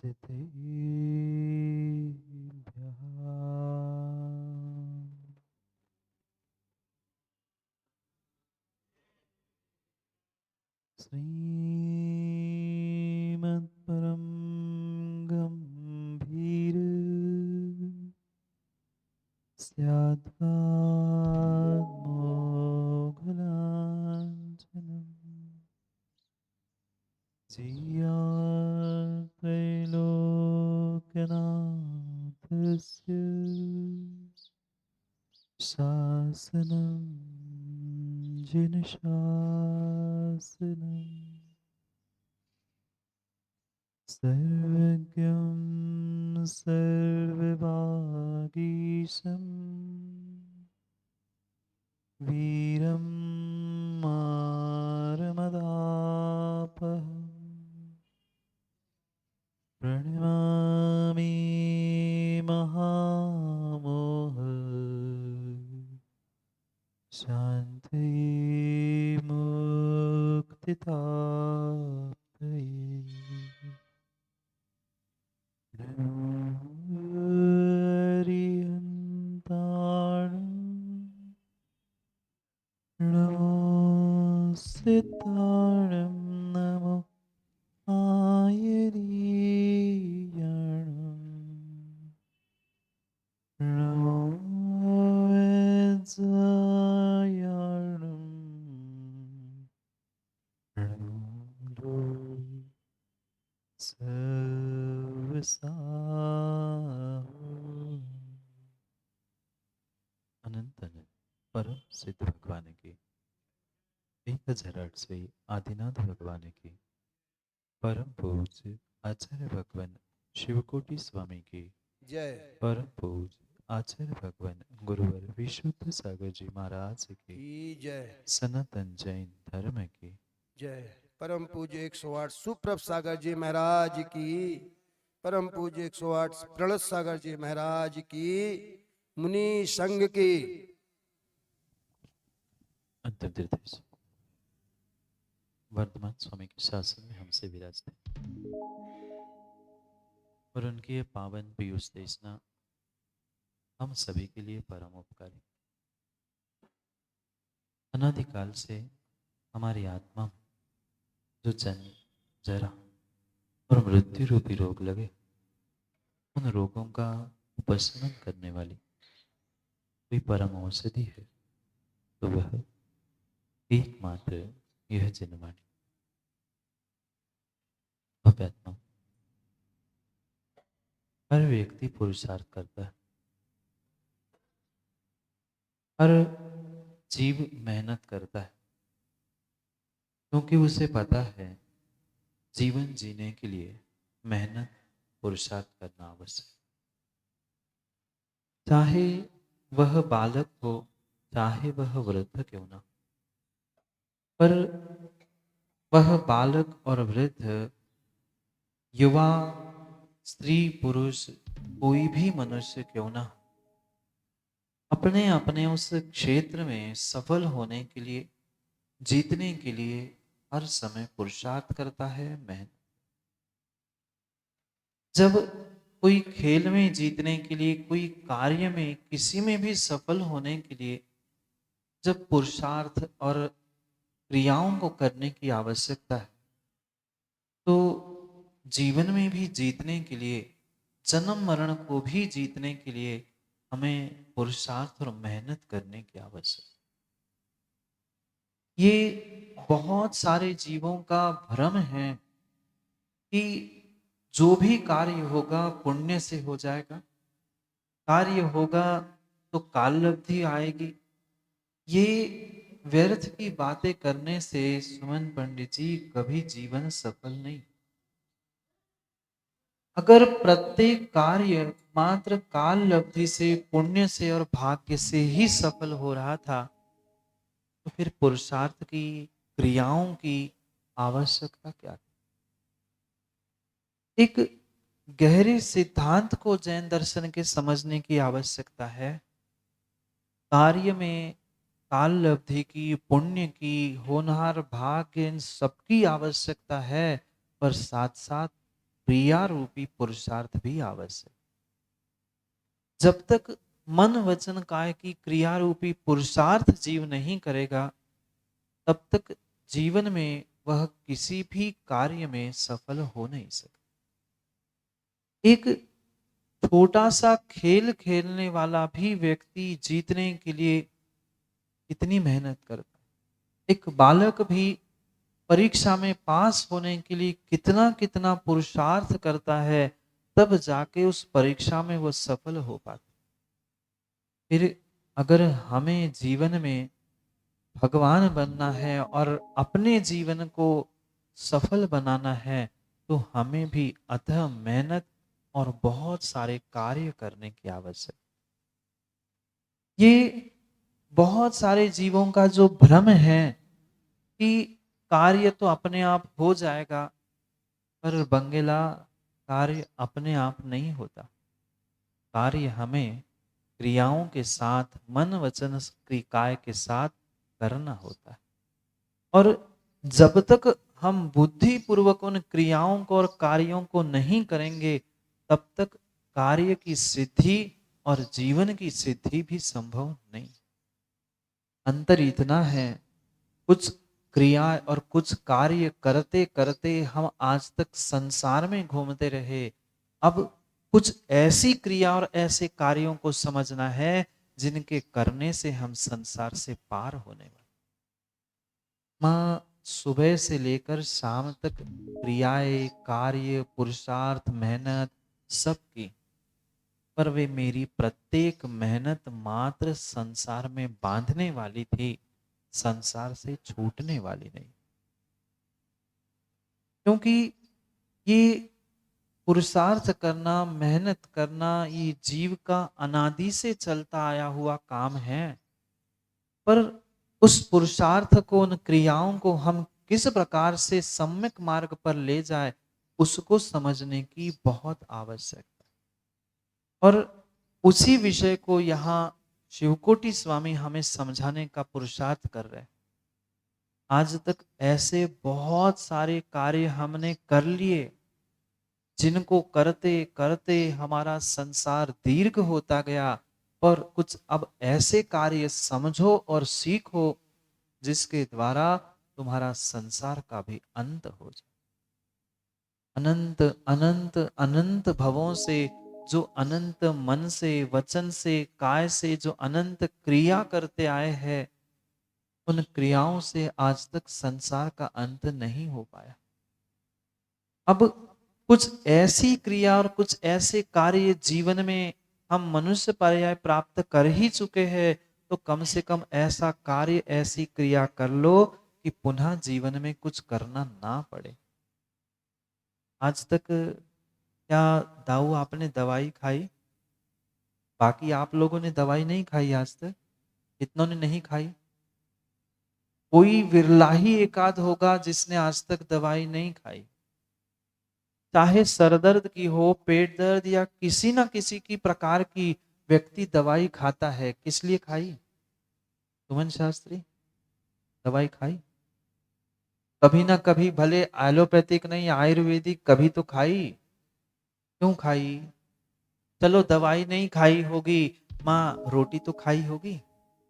सिद्धेभ्यः श्रीमत्परं गम्भीर स्याद्वाग्मोघलाञ्छनम् त्रैलोक्यनाथस्य शासनं जिनशासनं सर्वज्ञं सर्वभागीशं वीरं मारमदापहम् प्रणमामि महामोह शान्तये मुक्तिताप्तये हरिहन्ताणं नमो सिताणं नमो आयरीयणम् नमो वज्रायणम् नमो सर्वसाहु अनंत अनंत परम सिद्ध भगवान की 1008वें आदिनाथ भगवान की परम पूज्य आचार्य भगवान शिवकोटि स्वामी की जय परम पूज्य आचार्य भगवान गुरुवर विशुद्ध सागर जी महाराज की की जय सनातन जैन धर्म की जय। परम पूज्य 108 सुप्रभ सागर जी महाराज की, परम पूज्य 108 प्रणत सागर जी महाराज की, मुनि संघ की। अंतिम तीर्थेश वर्धमान स्वामी के शासन में हमसे विराजते और उनकी ये पावन पीयूष देशना हम सभी के लिए परम उपकारी। अनादिकाल से हमारी आत्मा में जो जन्म जरा और मृत्यु रूपी रोग लगे, उन रोगों का उपशमन करने वाली कोई परम औषधि है तो वह एकमात्र यह जनवाणी। भव्य आत्मा हर व्यक्ति पुरुषार्थ करता है, हर जीव मेहनत करता है, क्योंकि उसे पता है जीवन जीने के लिए मेहनत पुरुषार्थ करना आवश्यक। चाहे वह बालक हो, चाहे वह वृद्ध क्यों ना, पर वह बालक और वृद्ध, युवा, स्त्री, पुरुष, कोई भी मनुष्य क्यों ना, अपने अपने उस क्षेत्र में सफल होने के लिए, जीतने के लिए हर समय पुरुषार्थ करता है, मेहनत। जब कोई खेल में जीतने के लिए, कोई कार्य में, किसी में भी सफल होने के लिए जब पुरुषार्थ और क्रियाओं को करने की आवश्यकता है, तो जीवन में भी जीतने के लिए, जन्म मरण को भी जीतने के लिए हमें पुरुषार्थ और मेहनत करने की आवश्यकता। ये बहुत सारे जीवों का भ्रम है कि जो भी कार्य होगा पुण्य से हो जाएगा, कार्य होगा तो काल लब्धि आएगी। ये व्यर्थ की बातें करने से सुमन पंडित जी कभी जीवन सफल नहीं। अगर प्रत्येक कार्य मात्र काल लब्धि से, पुण्य से और भाग्य से ही सफल हो रहा था, तो फिर पुरुषार्थ की, क्रियाओं की आवश्यकता क्या थी? एक गहरे सिद्धांत को जैन दर्शन के समझने की आवश्यकता है। कार्य में काल लब्धि की, पुण्य की, होनहार भाग्य, इन सबकी आवश्यकता है, पर साथ साथ क्रिया रूपी पुरुषार्थ भी आवश्यक। जब तक मन वचन काय की क्रिया रूपी पुरुषार्थ जीव नहीं करेगा, तब तक जीवन में वह किसी भी कार्य में सफल हो नहीं सकता। एक छोटा सा खेल खेलने वाला भी व्यक्ति जीतने के लिए कितनी मेहनत करता है। एक बालक भी परीक्षा में पास होने के लिए कितना कितना पुरुषार्थ करता है, तब जाके उस परीक्षा में वो सफल हो पाता। फिर अगर हमें जीवन में भगवान बनना है और अपने जीवन को सफल बनाना है, तो हमें भी अथक मेहनत और बहुत सारे कार्य करने की आवश्यकता। ये बहुत सारे जीवों का जो भ्रम है कि कार्य तो अपने आप हो जाएगा, पर बंगेला कार्य अपने आप नहीं होता। कार्य हमें क्रियाओं के साथ, मन वचन क्रियाएं के साथ करना होता है। और जब तक हम बुद्धि पूर्वक उन क्रियाओं को और कार्यों को नहीं करेंगे, तब तक कार्य की सिद्धि और जीवन की सिद्धि भी संभव नहीं। अंतर इतना है, कुछ क्रिया और कुछ कार्य करते करते हम आज तक संसार में घूमते रहे। अब कुछ ऐसी क्रिया और ऐसे कार्यों को समझना है जिनके करने से हम संसार से पार होने वाले। माँ सुबह से लेकर शाम तक क्रियाएं, कार्य, पुरुषार्थ, मेहनत सब की, पर वे मेरी प्रत्येक मेहनत मात्र संसार में बांधने वाली थी, संसार से छूटने वाली नहीं। क्योंकि ये पुरुषार्थ करना, मेहनत करना, ये जीव का अनादि से चलता आया हुआ काम है। पर उस पुरुषार्थ को, उन क्रियाओं को हम किस प्रकार से सम्यक मार्ग पर ले जाए, उसको समझने की बहुत आवश्यकता। और उसी विषय को यहाँ शिवकोटि स्वामी हमें समझाने का पुरुषार्थ कर रहे हैं। आज तक ऐसे बहुत सारे कार्य हमने कर लिए, जिनको करते करते हमारा संसार दीर्घ होता गया। पर कुछ अब ऐसे कार्य समझो और सीखो जिसके द्वारा तुम्हारा संसार का भी अंत हो जाए। अनंत अनंत अनंत भवों से, जो अनंत मन से, वचन से, काय से जो अनंत क्रिया करते आए हैं, उन क्रियाओं से आज तक संसार का अंत नहीं हो पाया। अब कुछ ऐसी क्रिया और कुछ ऐसे कार्य जीवन में हम मनुष्य पर्याय प्राप्त कर ही चुके हैं, तो कम से कम ऐसा कार्य, ऐसी क्रिया कर लो कि पुनः जीवन में कुछ करना ना पड़े। आज तक क्या दाऊ आपने दवाई खाई? बाकी आप लोगों ने दवाई नहीं खाई आज तक? कितनों ने नहीं खाई? कोई विरला ही एकाध होगा जिसने आज तक दवाई नहीं खाई। चाहे सरदर्द की हो, पेट दर्द या किसी ना किसी की प्रकार की व्यक्ति दवाई खाता है। किस लिए खाई? सुमन शास्त्री, दवाई खाई? कभी ना कभी, भले एलोपैथिक नहीं, आयुर्वेदिक, कभी तो खाई। क्यों खाई? चलो दवाई नहीं खाई होगी, माँ रोटी तो खाई होगी।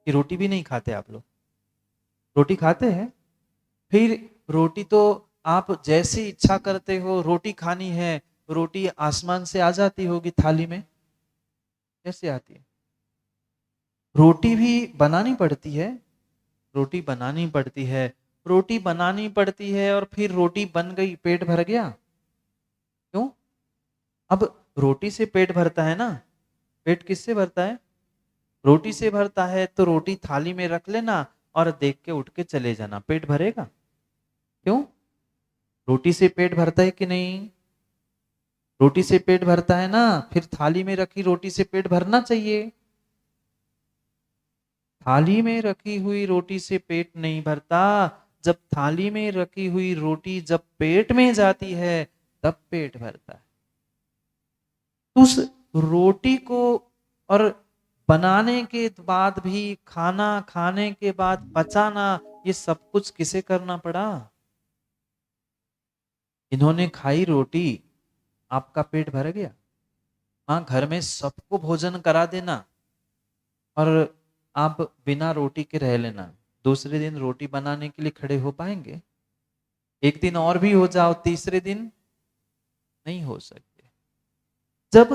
कि रोटी भी नहीं खाते आप लोग? रोटी खाते हैं। फिर रोटी तो आप जैसी इच्छा करते हो, रोटी खानी है, रोटी आसमान से आ जाती होगी थाली में? कैसे आती है? रोटी भी बनानी पड़ती है। रोटी बनानी पड़ती है। रोटी बनानी पड़ती है और फिर रोटी बन गई, पेट भर गया? क्यों? अब रोटी से पेट भरता है ना। पेट किससे भरता है? रोटी से भरता है। तो रोटी थाली में रख लेना और देख के उठ के चले जाना, पेट भरेगा। क्यों? रोटी से पेट भरता है कि नहीं? रोटी से पेट भरता है ना, फिर थाली में रखी रोटी से पेट भरना चाहिए। थाली में रखी हुई रोटी से पेट नहीं भरता। जब थाली में रखी हुई रोटी जब पेट में जाती है, तब पेट भरता है। उस रोटी को और बनाने के बाद भी, खाना खाने के बाद पचाना, ये सब कुछ किसे करना पड़ा? इन्होंने खाई रोटी, आपका पेट भर गया? हाँ, घर में सबको भोजन करा देना और आप बिना रोटी के रह लेना। दूसरे दिन रोटी बनाने के लिए खड़े हो पाएंगे? एक दिन और भी हो जाओ, तीसरे दिन नहीं हो सकते। जब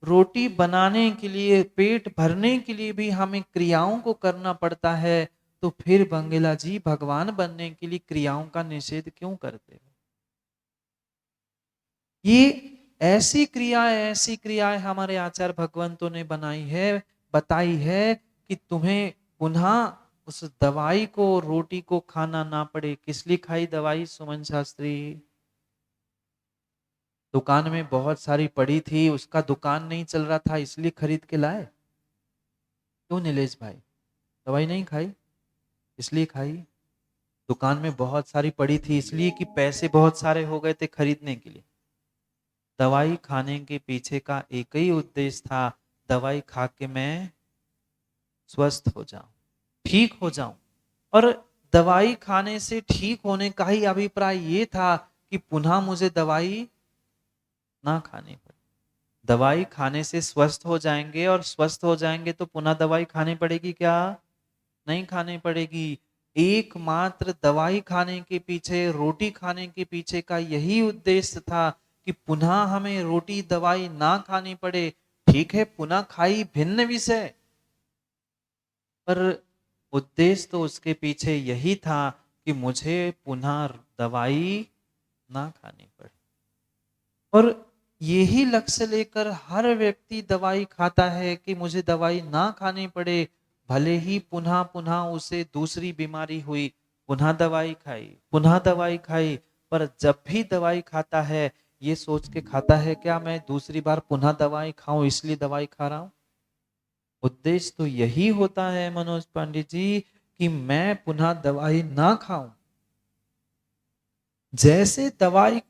रोटी बनाने के लिए, पेट भरने के लिए भी हमें क्रियाओं को करना पड़ता है, तो फिर बंगेला जी भगवान बनने के लिए क्रियाओं का निषेध क्यों करते हो? ये ऐसी क्रियाएं हमारे आचार्य भगवंतों ने बनाई है, बताई है कि तुम्हें पुनः उस दवाई को, रोटी को खाना ना पड़े। किस लिए खाई दवाई सुमन शास्त्री? दुकान में बहुत सारी पड़ी थी, उसका दुकान नहीं चल रहा था इसलिए खरीद के लाए? क्यों नीलेश भाई? दवाई नहीं खाई, इसलिए खाई? दुकान में बहुत सारी पड़ी थी इसलिए कि पैसे बहुत सारे हो गए थे खरीदने के लिए? दवाई खाने के पीछे का एक ही उद्देश्य था, दवाई खा के मैं स्वस्थ हो जाऊं, ठीक हो जाऊं। और दवाई खाने से ठीक होने का ही अभिप्राय ये था कि पुनः मुझे दवाई ना खानी पड़े। दवाई खाने से स्वस्थ हो जाएंगे और स्वस्थ हो जाएंगे तो पुनः दवाई खानी पड़ेगी क्या? नहीं खानी पड़ेगी। एकमात्र दवाई खाने के पीछे, रोटी खाने के पीछे का यही उद्देश्य था कि पुनः हमें रोटी दवाई ना खानी पड़े। ठीक है, पुनः खाई भिन्न विषय, पर उद्देश्य तो उसके पीछे यही था कि मुझे पुनः दवाई ना खानी पड़े। और यही लक्ष्य लेकर हर व्यक्ति दवाई खाता है कि मुझे दवाई ना खानी पड़े। भले ही पुनः पुनः उसे दूसरी बीमारी हुई, पुनः दवाई खाई, पुनः दवाई खाई, पर जब भी दवाई खाता है ये सोच के खाता है क्या मैं दूसरी बार पुनः दवाई खाऊं इसलिए दवाई खा रहा हूं? उद्देश्य तो यही होता है मनोज पांडे जी कि मैं पुनः दवाई ना खाऊं। जैसे दवाई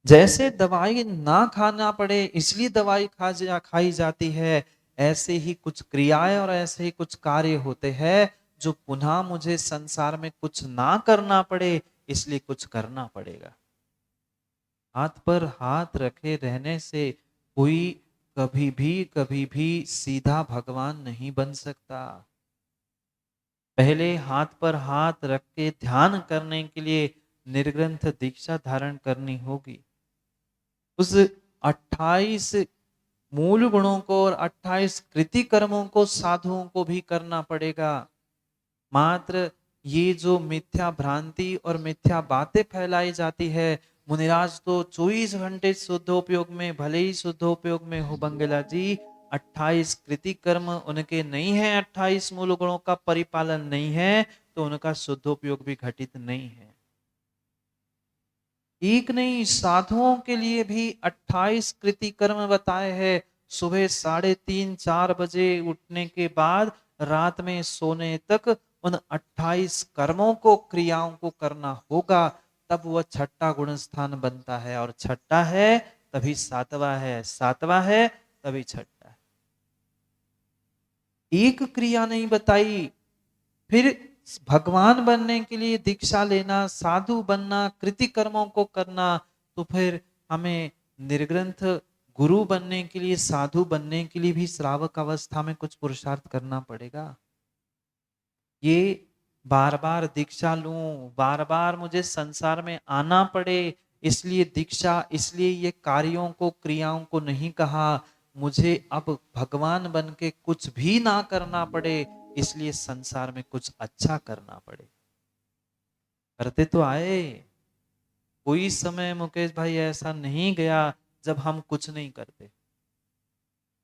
जैसे दवाई ना खाना पड़े इसलिए दवाई खाई जाती है, ऐसे ही कुछ क्रियाएं और ऐसे ही कुछ कार्य होते हैं जो पुनः मुझे संसार में कुछ ना करना पड़े इसलिए कुछ करना पड़ेगा। हाथ पर हाथ रखे रहने से कोई कभी भी सीधा भगवान नहीं बन सकता। पहले हाथ पर हाथ रख के ध्यान करने के लिए निर्ग्रंथ दीक्षा धारण करनी होगी। उस 28 मूल गुणों को और 28 कृति कर्मों को साधुओं को भी करना पड़ेगा। मात्र ये जो मिथ्या भ्रांति और मिथ्या बातें फैलाई जाती है, मुनिराज तो 24 घंटे शुद्धोपयोग में, भले ही शुद्धोपयोग में हो बंगला जी, 28 कृति कर्म उनके नहीं है, 28 मूल गुणों का परिपालन नहीं है, तो उनका शुद्धोपयोग भी घटित नहीं है। एक नहीं, साधुओं के लिए भी 28 कृति कर्म बताए हैं। सुबह 3:30 4 बजे उठने के बाद रात में सोने तक उन 28 कर्मों को, क्रियाओं को करना होगा, तब वह छठा गुण स्थान बनता है। और छठा है तभी सातवां है, सातवां है तभी छठा है। एक क्रिया नहीं बताई, फिर भगवान बनने के लिए दीक्षा लेना, साधु बनना, कृति कर्मों को करना, तो फिर हमें निर्ग्रंथ गुरु बनने के लिए, साधु बनने के लिए भी श्रावक अवस्था में कुछ पुरुषार्थ करना पड़ेगा। ये बार बार दीक्षा लूं, बार बार मुझे संसार में आना पड़े इसलिए दीक्षा, इसलिए ये कार्यों को, क्रियाओं को नहीं कहा। मुझे अब भगवान बन के कुछ भी ना करना पड़े इसलिए संसार में कुछ अच्छा करना पड़े। करते तो आए, कोई समय मुकेश भाई ऐसा नहीं गया जब हम कुछ नहीं करते।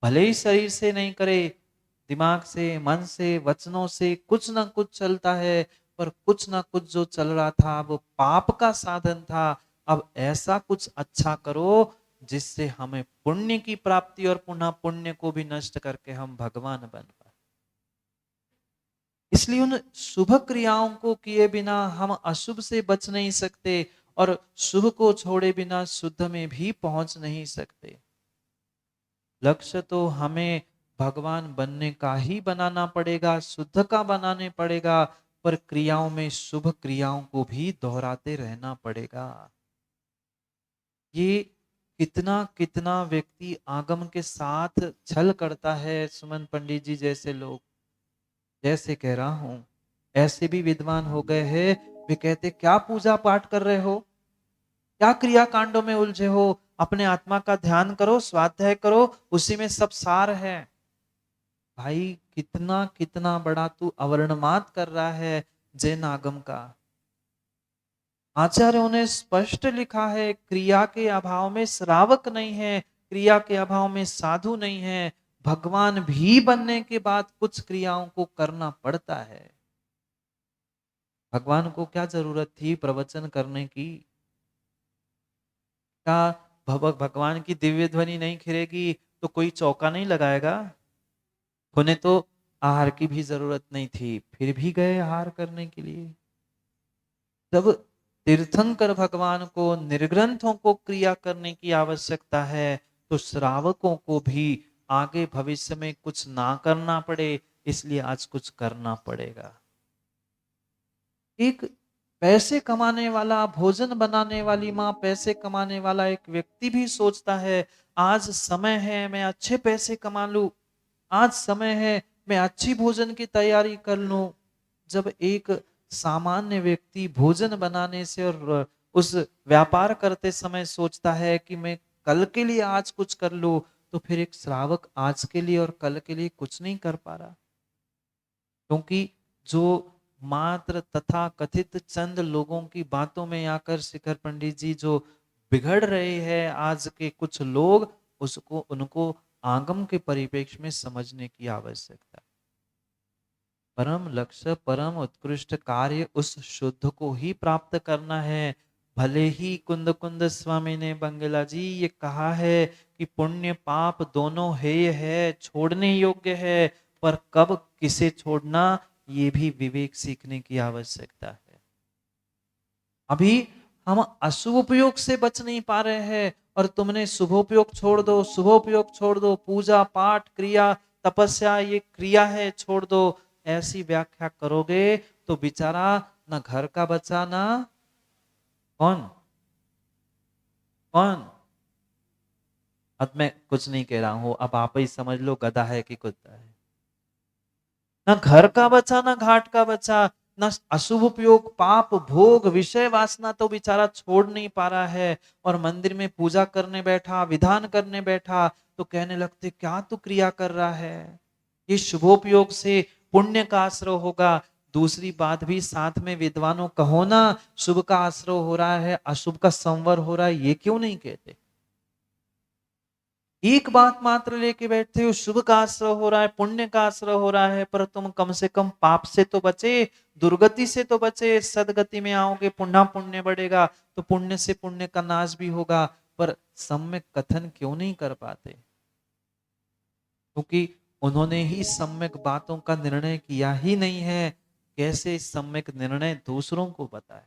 भले ही शरीर से नहीं करे, दिमाग से, मन से, वचनों से कुछ ना कुछ चलता है, पर कुछ ना कुछ जो चल रहा था वो पाप का साधन था। अब ऐसा कुछ अच्छा करो जिससे हमें पुण्य की प्राप्ति और पुनः पुण्य को भी नष्ट करके हम भगवान बन पाए। इसलिए उन शुभ क्रियाओं को किए बिना हम अशुभ से बच नहीं सकते और शुभ को छोड़े बिना शुद्ध में भी पहुंच नहीं सकते। लक्ष्य तो हमें भगवान बनने का ही बनाना पड़ेगा, शुद्ध का बनाने पड़ेगा, पर क्रियाओं में शुभ क्रियाओं को भी दोहराते रहना पड़ेगा। ये कितना कितना व्यक्ति आगम के साथ छल करता है। सुमन पंडित जी जैसे लोग, जैसे कह रहा हूं, ऐसे भी विद्वान हो गए हैं। वे कहते क्या पूजा पाठ कर रहे हो, क्या क्रिया कांडों में उलझे हो, अपने आत्मा का ध्यान करो, स्वाध्याय करो, उसी में सब सार है। भाई कितना कितना बड़ा तू अवर्णमात कर रहा है जैन आगम का। आचार्यों ने स्पष्ट लिखा है, क्रिया के अभाव में श्रावक नहीं है, क्रिया के अभाव में साधु नहीं है। भगवान भी बनने के बाद कुछ क्रियाओं को करना पड़ता है। भगवान को क्या जरूरत थी प्रवचन करने की? क्या भगवान की दिव्य ध्वनि नहीं खिलेगी तो कोई चौका नहीं लगाएगा? उन्हें तो आहार की भी जरूरत नहीं थी, फिर भी गए आहार करने के लिए। जब तीर्थंकर भगवान को निर्ग्रंथों को क्रिया करने की आवश्यकता है, तो श्रावकों को भी आगे भविष्य में कुछ ना करना पड़े, इसलिए आज कुछ करना पड़ेगा। एक पैसे कमाने वाला, भोजन बनाने वाली माँ, पैसे कमाने वाला एक व्यक्ति भी सोचता है आज समय है मैं अच्छे पैसे कमा लूं, आज समय है मैं अच्छी भोजन की तैयारी कर लूं। जब एक सामान्य व्यक्ति भोजन बनाने से और उस व्यापार करते समय सोचता है कि मैं कल के लिए आज कुछ कर लूं, तो फिर एक श्रावक आज के लिए और कल के लिए कुछ नहीं कर पा रहा। क्योंकि जो मात्र तथा कथित चंद लोगों की बातों में आकर शिखर पंडित जी जो बिगड़ रहे हैं आज के कुछ लोग, उसको उनको आगम के परिप्रेक्ष्य में समझने की आवश्यकता है। परम लक्ष्य, परम उत्कृष्ट कार्य उस शुद्ध को ही प्राप्त करना है। भले ही कुंद कुंद स्वामी ने बंगला जी ये कहा है कि पुण्य पाप दोनों हेय है, छोड़ने योग्य है, पर कब किसे छोड़ना ये भी विवेक सीखने की आवश्यकता है। अभी हम अशुभ उपयोग से बच नहीं पा रहे हैं और तुमने शुभ उपयोग छोड़ दो, शुभ उपयोग छोड़ दो, पूजा पाठ क्रिया तपस्या ये क्रिया है छोड़ दो, ऐसी व्याख्या करोगे तो बेचारा ना घर का बच्चा ना कौन कौन। अब मैं कुछ नहीं कह रहा हूं, अब आप ही समझ लो गधा है कि कुत्ता है। ना घर का बच्चा ना घाट का बच्चा, ना अशुभ उपयोग पाप भोग विषय वासना तो बेचारा छोड़ नहीं पा रहा है। और मंदिर में पूजा करने बैठा, विधान करने बैठा तो कहने लगते क्या तू क्रिया कर रहा है, ये शुभोपयोग से पुण्य का आश्रय होगा। दूसरी बात भी साथ में विद्वानों कहो ना, शुभ का आश्रय हो रहा है, अशुभ का संवर हो रहा है, ये क्यों नहीं कहते? एक बात मात्र लेके बैठते हो, शुभ का आश्रय हो रहा है, पुण्य का आश्रय हो रहा है, पर तुम कम से कम पाप से तो बचे, दुर्गति से तो बचे। सदगति में आओगे, पुण्य पुण्य बढ़ेगा, तो पुण्य से पुण्य का नाश भी होगा। पर सम्यक कथन क्यों नहीं कर पाते? क्योंकि उन्होंने ही सम्यक बातों का निर्णय किया ही नहीं है। कैसे सम्यक निर्णय दूसरों को बताए?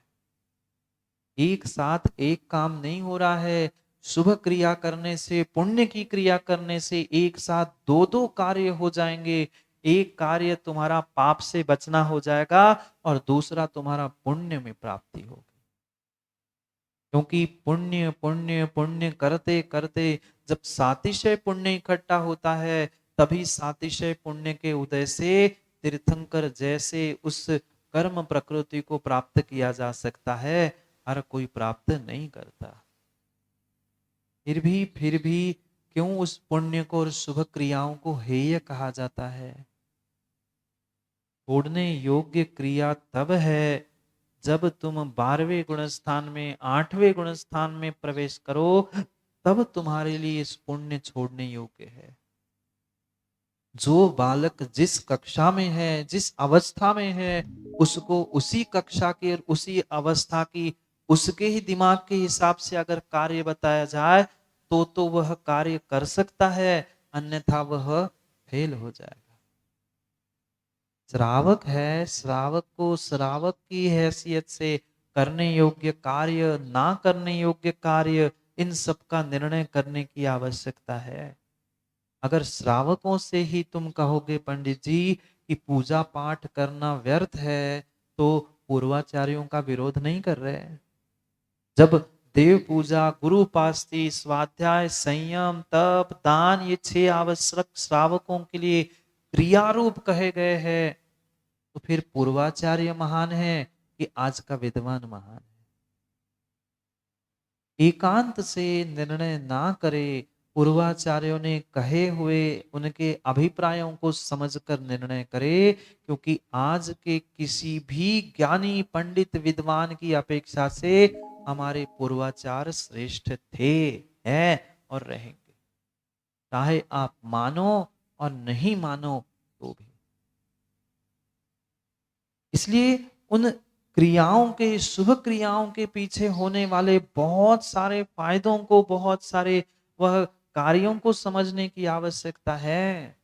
एक साथ एक काम नहीं हो रहा है। शुभ क्रिया करने से, पुण्य की क्रिया करने से एक साथ दो दो कार्य हो जाएंगे। एक कार्य तुम्हारा पाप से बचना हो जाएगा और दूसरा तुम्हारा पुण्य में प्राप्ति होगी। क्योंकि पुण्य पुण्य पुण्य करते करते जब सातिशय पुण्य इकट्ठा होता है, तभी सातिशय पुण्य के उदय से तीर्थंकर जैसे उस कर्म प्रकृति को प्राप्त किया जा सकता है, हर कोई प्राप्त नहीं करता। फिर भी क्यों उस पुण्य को और शुभ क्रियाओं को हेय कहा जाता है? छोड़ने योग्य क्रिया तब है जब तुम 12वें गुण स्थान में, 8वें गुण स्थान में प्रवेश करो, तब तुम्हारे लिए इस पुण्य छोड़ने योग्य है। जो बालक जिस कक्षा में है, जिस अवस्था में है, उसको उसी कक्षा की और उसी अवस्था की, उसके ही दिमाग के हिसाब से अगर कार्य बताया जाए तो वह कार्य कर सकता है, अन्यथा वह फेल हो जाएगा। श्रावक है, श्रावक को श्रावक की हैसियत से करने योग्य कार्य, ना करने योग्य कार्य, इन सब का निर्णय करने की आवश्यकता है। अगर श्रावकों से ही तुम कहोगे पंडित जी कि पूजा पाठ करना व्यर्थ है, तो पूर्वाचार्यों का विरोध नहीं कर रहे हैं। जब देव पूजा, गुरु उपासना, स्वाध्याय, संयम, तप, दान, ये 6 आवश्यक श्रावकों के लिए क्रिया रूप कहे गए हैं। तो फिर पूर्वाचार्य महान है कि आज का विद्वान महान है? एकांत से निर्णय ना करे, पूर्वाचार्यों ने कहे हुए उनके अभिप्रायों को समझकर निर्णय करे, क्योंकि आज के किसी भी ज्ञानी पंडित विद्वान की अपेक्षा से हमारे पूर्वाचार्य श्रेष्ठ थे, हैं और रहेंगे, चाहे आप मानो और नहीं मानो तो भी। इसलिए उन क्रियाओं के, शुभ क्रियाओं के पीछे होने वाले बहुत सारे फायदों को, बहुत सारे वह कार्यों को समझने की आवश्यकता है।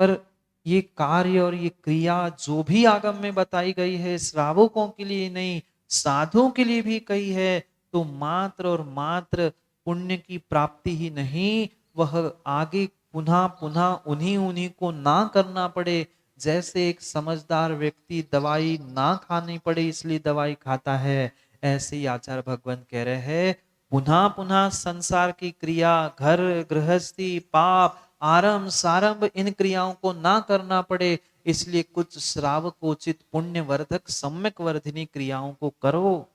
पर ये कार्य और ये क्रिया जो भी आगम में बताई गई है, श्रावकों के लिए नहीं, साधुओं के लिए भी कही है, तो मात्र और मात्र पुण्य की प्राप्ति ही नहीं, वह आगे पुनः पुनः उन्हीं उन्हीं को ना करना पड़े। जैसे एक समझदार व्यक्ति दवाई ना खानी पड़े इसलिए दवाई खाता है, ऐसे ही आचार्य भगवान कह रहे हैं, पुनः पुनः संसार की क्रिया, घर गृहस्थी, पाप, आरंभ सारंभ, इन क्रियाओं को ना करना पड़े, इसलिए कुछ श्रावकोचित पुण्य वर्धक सम्यक वर्धिनी क्रियाओं को करो।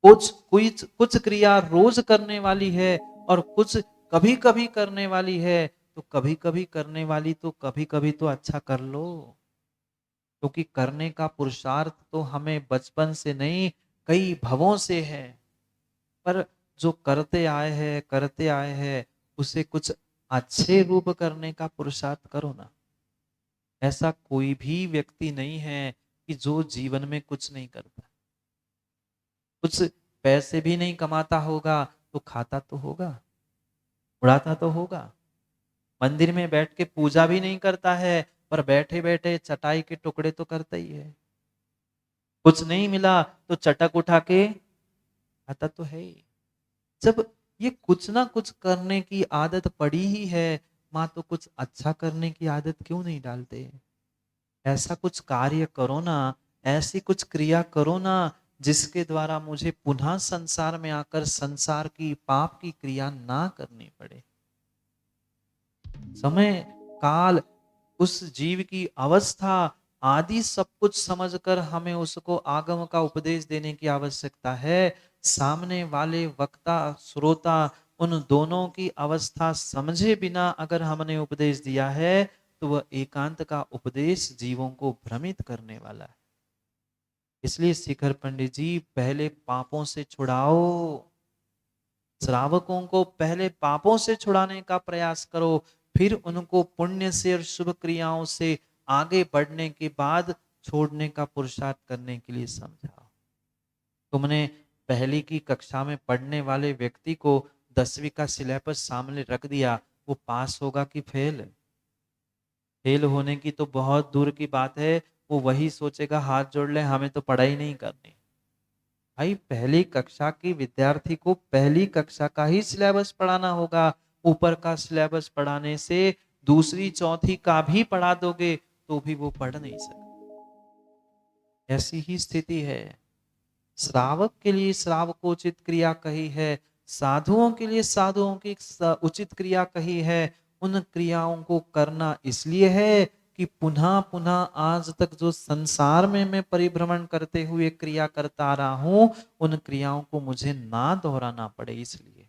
कुछ क्रिया रोज करने वाली है और कुछ कभी कभी करने वाली है, तो कभी कभी करने वाली तो कभी कभी तो अच्छा कर लो, क्योंकि करने का पुरुषार्थ तो हमें बचपन से नहीं, कई भवों से है। पर जो करते आए हैं उसे कुछ अच्छे रूप करने का पुरुषार्थ करो ना। ऐसा कोई भी व्यक्ति नहीं है कि जो जीवन में कुछ नहीं करता, कुछ पैसे भी नहीं कमाता होगा तो खाता तो होगा, उड़ाता तो होगा। मंदिर में बैठ के पूजा भी नहीं करता है, पर बैठे बैठे चटाई के टुकड़े तो करता ही है। कुछ नहीं मिला तो चटक उठा के खाता तो है ही। जब ये कुछ ना कुछ करने की आदत पड़ी ही है, माँ तो कुछ अच्छा करने की आदत क्यों नहीं डालते? ऐसा कुछ कार्य करो ना, ऐसी कुछ क्रिया करो ना, जिसके द्वारा मुझे पुनः संसार में आकर संसार की पाप की क्रिया ना करनी पड़े। समय, काल, उस जीव की अवस्था आदि सब कुछ समझकर हमें उसको आगम का उपदेश देने की आवश्यकता है। सामने वाले वक्ता, श्रोता, उन दोनों की अवस्था समझे बिना अगर हमने उपदेश दिया है, तो वह एकांत का उपदेश जीवों को भ्रमित करने वाला है। इसलिए शिखर पंडित जी, पहले पापों से छुड़ाओ, श्रावकों को पहले पापों से छुड़ाने का प्रयास करो, फिर उनको पुण्य से और शुभ क्रियाओं से आगे बढ़ने के बाद छोड़ने का पुरुषार्थ करने के लिए समझाओ। तुमने पहली की कक्षा में पढ़ने वाले व्यक्ति को 10वीं का सिलेबस सामने रख दिया, वो पास होगा कि फेल? फेल होने की तो बहुत दूर की बात है, वो वही सोचेगा हाथ जोड़ ले, हमें तो पढ़ाई नहीं करनी। भाई, पहली कक्षा की विद्यार्थी को पहली कक्षा का ही सिलेबस पढ़ाना होगा। ऊपर का सिलेबस पढ़ाने से दूसरी चौथी का भी पढ़ा दोगे तो भी वो पढ़ नहीं सकता। ऐसी ही स्थिति है। श्रावक के लिए श्रावकोचित क्रिया कही है, साधुओं के लिए साधुओं की उचित क्रिया कही है। उन क्रियाओं को करना इसलिए है कि पुनः पुनः आज तक जो संसार में मैं परिभ्रमण करते हुए क्रिया करता आ रहा हूं, उन क्रियाओं को मुझे ना दोहराना पड़े, इसलिए।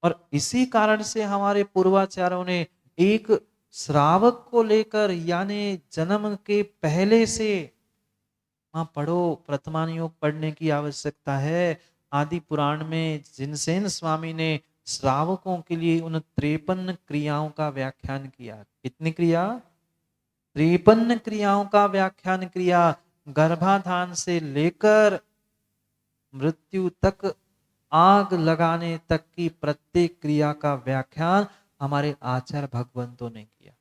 और इसी कारण से हमारे पूर्वाचार्यों ने एक श्रावक को लेकर, यानी जन्म के पहले से, हाँ पढ़ो, प्रथमान योग पढ़ने की आवश्यकता है। आदि पुराण में जिनसेन स्वामी ने श्रावकों के लिए उन 53 क्रियाओं का व्याख्यान किया। कितनी क्रिया? 53 क्रियाओं का व्याख्यान किया। गर्भाधान से लेकर मृत्यु तक, आग लगाने तक की प्रत्येक क्रिया का व्याख्यान हमारे आचार्य भगवंतों ने किया।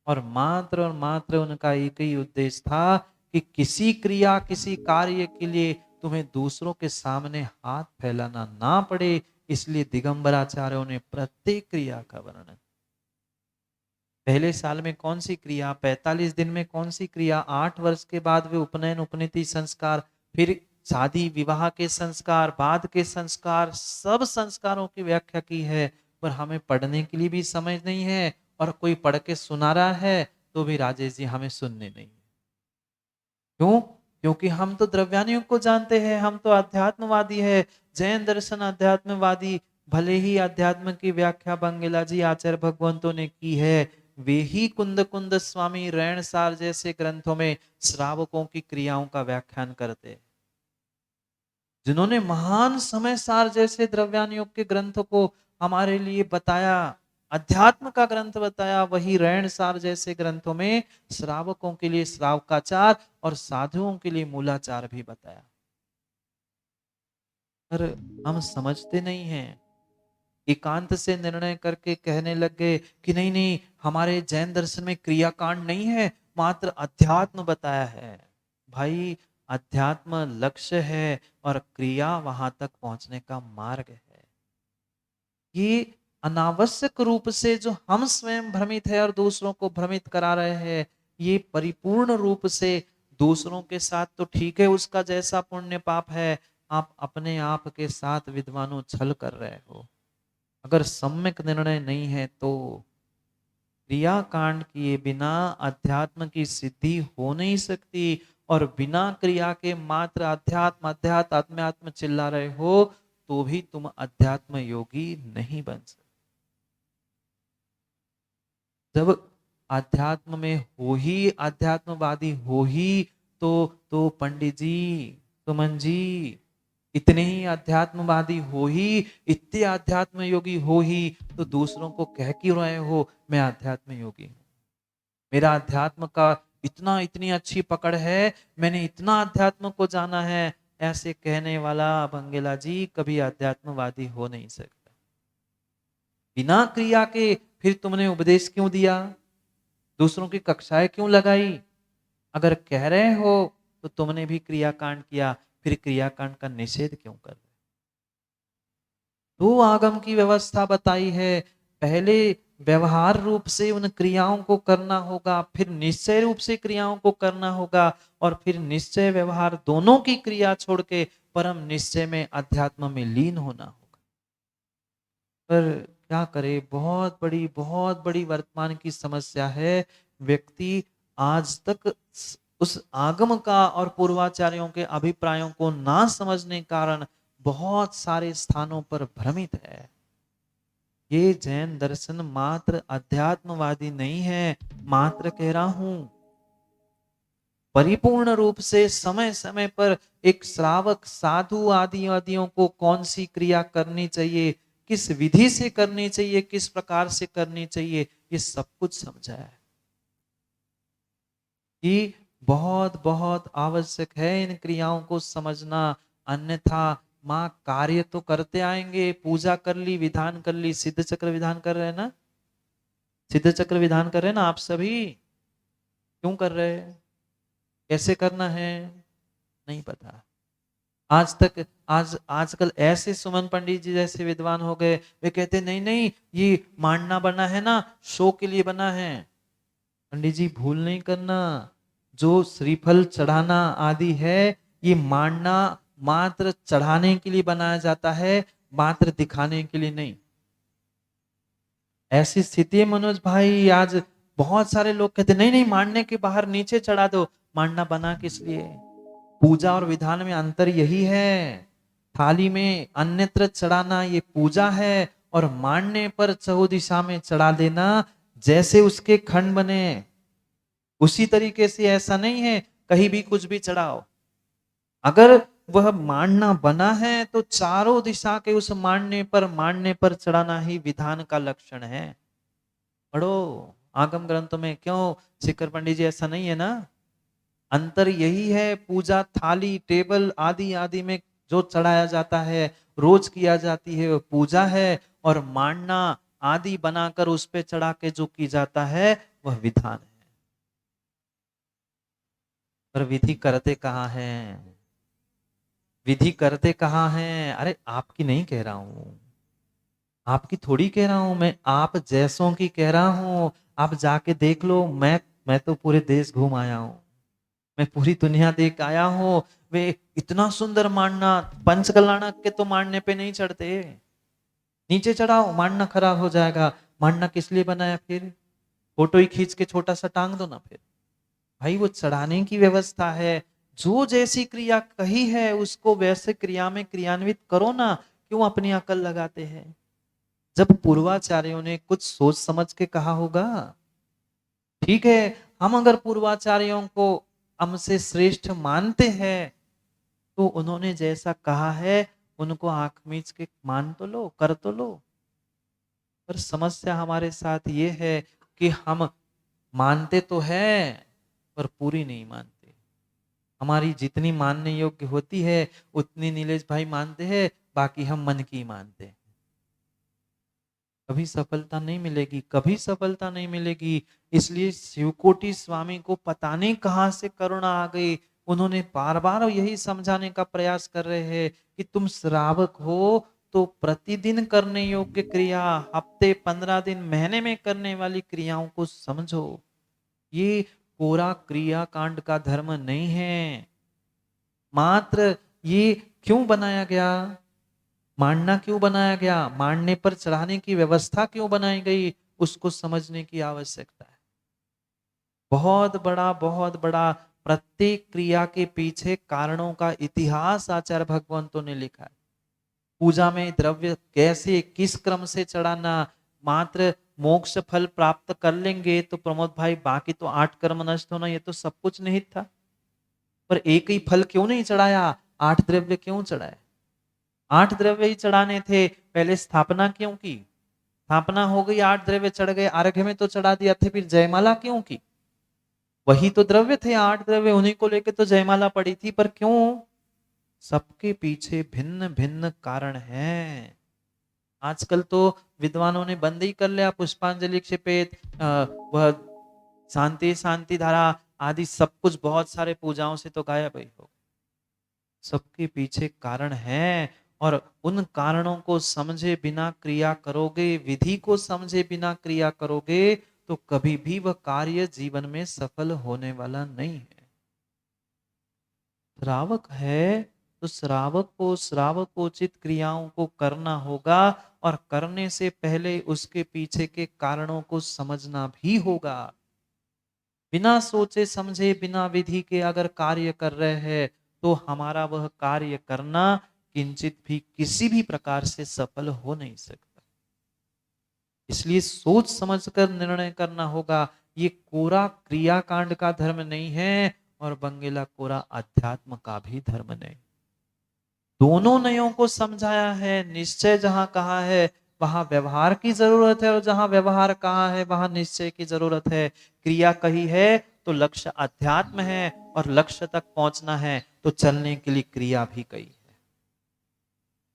और मात्र उनका एक ही उद्देश्य था कि किसी क्रिया, किसी कार्य के लिए तुम्हें दूसरों के सामने हाथ फैलाना ना पड़े, इसलिए दिगंबराचार्यों ने प्रत्येक क्रिया का वर्णन। पहले साल में कौन सी क्रिया, 45 दिन में कौन सी क्रिया, 8 वर्ष के बाद वे उपनयन, उपनीति, संस्कार, फिर शादी विवाह के संस्कार, बाद के संस्कार, सब संस्कारों की व्याख्या की है, पर हमें पढ़ने के लिए भी समय नहीं है, और कोई पढ़ के सुना रहा है तो भी राजेश जी हमें सुनने नहीं है। क्यों? क्योंकि हम तो द्रव्यानुयोग को जानते हैं, हम तो अध्यात्मवादी है। जैन दर्शन अध्यात्मवादी, भले ही अध्यात्म की व्याख्या बंगेला जी आचार्य भगवंतों ने की है, वे ही कुंद कुंद स्वामी रैणसार जैसे ग्रंथों में श्रावकों की क्रियाओं का व्याख्यान करते हैं। जिन्होंने महान समय सार जैसे द्रव्यानुयोग के ग्रंथ को हमारे लिए बताया, अध्यात्म का ग्रंथ बताया, वही रैण सार जैसे ग्रंथों में श्रावकों के लिए श्रावकाचार और साधुओं के लिए मूलाचार भी बताया। पर हम समझते नहीं हैं, एकांत से निर्णय करके कहने लगे कि नहीं नहीं, हमारे जैन दर्शन में क्रियाकांड नहीं है, मात्र अध्यात्म बताया है। भाई, अध्यात्म लक्ष्य है और क्रिया वहां तक पहुंचने का मार्ग है। ये अनावश्यक रूप से जो हम स्वयं भ्रमित है और दूसरों को भ्रमित करा रहे हैं, ये परिपूर्ण रूप से दूसरों के साथ तो ठीक है, उसका जैसा पुण्य पाप है, आप अपने आप के साथ विद्वानों छल कर रहे हो। अगर सम्यक निर्णय नहीं है तो क्रियाकांड किए बिना अध्यात्म की सिद्धि हो नहीं सकती, और बिना क्रिया के मात्र अध्यात्म अध्यात्म अध्यात्म चिल्ला रहे हो तो भी तुम अध्यात्म योगी नहीं बन सकते। जब अध्यात्म में हो ही, अध्यात्मवादी हो ही, तो पंडित जी, सुमन जी, इतने ही अध्यात्मवादी हो ही, इतने अध्यात्म योगी हो ही, तो दूसरों को कह क्यों रहे हो मैं अध्यात्म योगी हूं, मेरा अध्यात्म का इतना इतनी अच्छी पकड़ है, मैंने इतना अध्यात्म को जाना है, ऐसे कहने वाला बंगेला जी कभी अध्यात्मवादी हो नहीं सकता। बिना क्रिया के फिर तुमने उपदेश क्यों दिया, दूसरों की कक्षाएं क्यों लगाई? अगर कह रहे हो तो तुमने भी क्रियाकांड किया, फिर क्रियाकांड का निषेध क्यों कर रहे? दो आगम की व्यवस्था बताई है, पहले व्यवहार रूप से उन क्रियाओं को करना होगा, फिर निश्चय रूप से क्रियाओं को करना होगा, और फिर निश्चय व्यवहार दोनों की क्रिया छोड़ के परम निश्चय में अध्यात्म में लीन होना होगा। पर क्या करे, बहुत बड़ी वर्तमान की समस्या है। व्यक्ति आज तक उस आगम का और पूर्वाचार्यों के अभिप्रायों को ना समझने कारण बहुत सारे स्थानों पर भ्रमित है। ये जैन दर्शन मात्र अध्यात्मवादी नहीं है, मात्र कह रहा हूं, परिपूर्ण रूप से समय समय पर एक श्रावक साधु आदि आदियों को कौन सी क्रिया करनी चाहिए, किस विधि से करनी चाहिए, किस प्रकार से करनी चाहिए, ये सब कुछ समझा है। कि बहुत बहुत आवश्यक है इन क्रियाओं को समझना, अन्यथा माँ कार्य तो करते आएंगे, पूजा कर ली, विधान कर ली, सिद्ध चक्र विधान कर रहे हैं ना, सिद्ध चक्र विधान कर रहे हैं ना आप सभी, क्यों कर रहे हैं, कैसे करना है, नहीं पता। आज तक आजकल ऐसे सुमन पंडित जी जैसे विद्वान हो गए, वे कहते नहीं नहीं, ये मांडना बना है ना, शो के लिए बना है। पंडित जी भूल नहीं करना, जो श्रीफल चढ़ाना आदि है, ये मांडना मात्र चढ़ाने के लिए बनाया जाता है, मात्र दिखाने के लिए नहीं। ऐसी स्थिति है मनोज भाई, आज बहुत सारे लोग कहते नहीं नहीं, मांडने के बाहर नीचे चढ़ा दो, मांडना बना किस लिए? पूजा और विधान में अंतर यही है, थाली में अन्यत्र चढ़ाना ये पूजा है, और मांडने पर चहुदिशा में चढ़ा देना, जैसे उसके खंड बने उसी तरीके से, ऐसा नहीं है कहीं भी कुछ भी चढ़ाओ। अगर वह मांडना बना है तो चारों दिशा के उस मांडने पर चढ़ाना ही विधान का लक्षण है। पढ़ो आगम ग्रंथों में, क्यों शिखर पंडित जी ऐसा नहीं है ना? अंतर यही है, पूजा थाली टेबल आदि आदि में जो चढ़ाया जाता है, रोज किया जाती है वो पूजा है, और मांडना आदि बनाकर उस पे चढ़ा के जो की जाता है वह विधान है। पर विधि करते कहाँ हैं, विधि करते कहाँ हैं? अरे आपकी नहीं कह रहा हूं, आपकी थोड़ी कह रहा हूं मैं, आप जैसों की कह रहा हूं। आप जाके देख लो, मैं तो पूरे देश घूम आया हूं, मैं पूरी दुनिया देख आया हूं। वे इतना सुंदर मांडना, पंचकल्याण के तो मांडने पे नहीं चढ़ते। नीचे चढ़ाओ, मांडना खराब हो जाएगा। मांडना किस लिए बनाया फिर? फोटो ही खींच के छोटा सा टांग दो ना फिर। भाई वो चढ़ाने की व्यवस्था है। जो जैसी क्रिया कही है उसको वैसे क्रिया में क्रियान्वित करो ना, क्यों अपनी अकल लगाते हैं? जब पूर्वाचार्यों ने कुछ सोच समझ के कहा होगा। ठीक है, हम अगर पूर्वाचार्यों को हमसे श्रेष्ठ मानते हैं तो उन्होंने जैसा कहा है उनको आंख मीच के मान तो लो, कर तो लो। पर समस्या हमारे साथ ये है कि हम मानते तो हैं पर पूरी नहीं मानते। हमारी जितनी मानने योग्य होती है उतनी नीलेश भाई मानते हैं, बाकी हम मन की मानते हैं। कभी सफलता नहीं मिलेगी, कभी सफलता नहीं मिलेगी। इसलिए शिवकोटि स्वामी को पता नहीं कहां से करुणा आ गई। उन्होंने बार बार यही समझाने का प्रयास कर रहे हैं कि तुम श्रावक हो तो प्रतिदिन करने योग्य क्रिया, हफ्ते 15 दिन महीने में करने वाली क्रियाओं को समझो। ये कोरा क्रिया कांड का धर्म नहीं है। मात्र ये क्यों बनाया गया? मांडना क्यों बनाया गया? मांडने पर चढ़ाने की व्यवस्था क्यों बनाई गई? उसको समझने की आवश्यकता है। बहुत बड़ा प्रत्येक क्रिया के पीछे कारणों का इतिहास आचार्य भगवंतों ने लिखा है। पूजा में द्रव्य कैसे किस क्रम से चढ़ाना, मात्र मोक्ष फल प्राप्त कर लेंगे तो प्रमोद भाई बाकी तो 8 कर्म नष्ट होना, ये तो सब कुछ निहित था। पर एक ही फल क्यों नहीं चढ़ाया? 8 द्रव्य क्यों चढ़ाए? 8 द्रव्य ही चढ़ाने थे। पहले स्थापना क्यों की? स्थापना हो गई, 8 द्रव्य चढ़ गए, अर्घ्य में तो चढ़ा दिया थे, फिर जयमाला क्यों की? वही तो द्रव्य थे, 8 द्रव्य, उन्हीं को लेके तो जयमाला पड़ी थी। पर क्यों? सबके पीछे भिन्न भिन्न कारण हैं। आजकल तो विद्वानों ने बंद ही कर लिया, पुष्पांजलि क्षिपेत, वह शांति शांति धारा आदि सब कुछ बहुत सारे पूजाओं से तो गायब ही हो। सबके पीछे कारण है, और उन कारणों को समझे बिना क्रिया करोगे, विधि को समझे बिना क्रिया करोगे तो कभी भी वह कार्य जीवन में सफल होने वाला नहीं है। श्रावक है तो श्रावकोचित क्रियाओं को करना होगा, और करने से पहले उसके पीछे के कारणों को समझना भी होगा। बिना सोचे समझे बिना विधि के अगर कार्य कर रहे हैं तो हमारा वह कार्य करना किंचित भी किसी भी प्रकार से सफल हो नहीं सकता। इसलिए सोच समझकर निर्णय करना होगा। ये कोरा क्रियाकांड का धर्म नहीं है और बंगेला कोरा अध्यात्म का भी धर्म नहीं। दोनों नयों को समझाया है। निश्चय जहां कहा है वहां व्यवहार की जरूरत है, और जहां व्यवहार कहा है वहां निश्चय की जरूरत है। क्रिया कही है तो लक्ष्य अध्यात्म है, और लक्ष्य तक पहुंचना है तो चलने के लिए क्रिया भी कही है।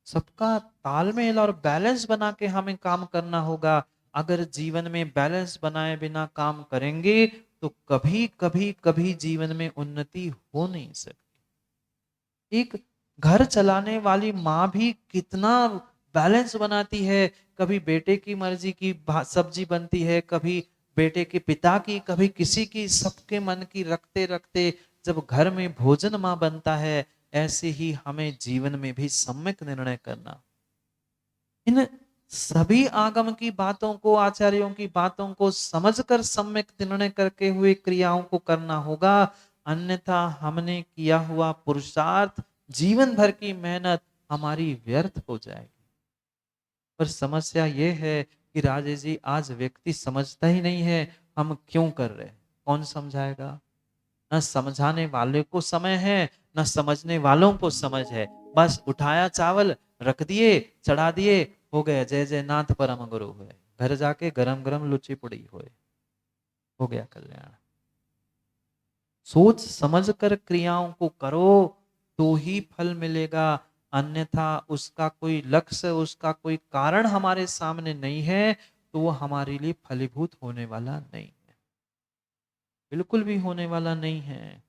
सबका तालमेल और बैलेंस बना के हमें काम करना होगा। अगर जीवन में बैलेंस बनाए बिना काम करेंगे तो कभी कभी कभी जीवन में उन्नति हो नहीं सकती। एक घर चलाने वाली माँ भी कितना बैलेंस बनाती है। कभी बेटे की मर्जी की सब्जी बनती है, कभी बेटे के पिता की, कभी किसी की, सबके मन की रखते रखते जब घर में भोजन माँ बनता है, ऐसे ही हमें जीवन में भी सम्यक निर्णय करना। इन सभी आगम की बातों को, आचार्यों की बातों को समझकर सम्यक निर्णय करके हुए क्रियाओं को करना होगा। अन्यथा हमने किया हुआ पुरुषार्थ, जीवन भर की मेहनत हमारी व्यर्थ हो जाएगी। पर समस्या ये है कि राजेश जी आज व्यक्ति समझता ही नहीं है हम क्यों कर रहे हैं। कौन समझाएगा? न समझाने वाले को समय है, न समझने वालों को समझ है। बस उठाया चावल, रख दिए, चढ़ा दिए, हो गया जय जय नाथ परम गुरु हुए। घर जाके गरम गरम लुची पुड़ी हुए, हो गया कल्याण। सोच समझकर क्रियाओं को करो तो ही फल मिलेगा। अन्यथा उसका कोई लक्ष्य, उसका कोई कारण हमारे सामने नहीं है तो वो हमारे लिए फलीभूत होने वाला नहीं है, बिल्कुल भी होने वाला नहीं है।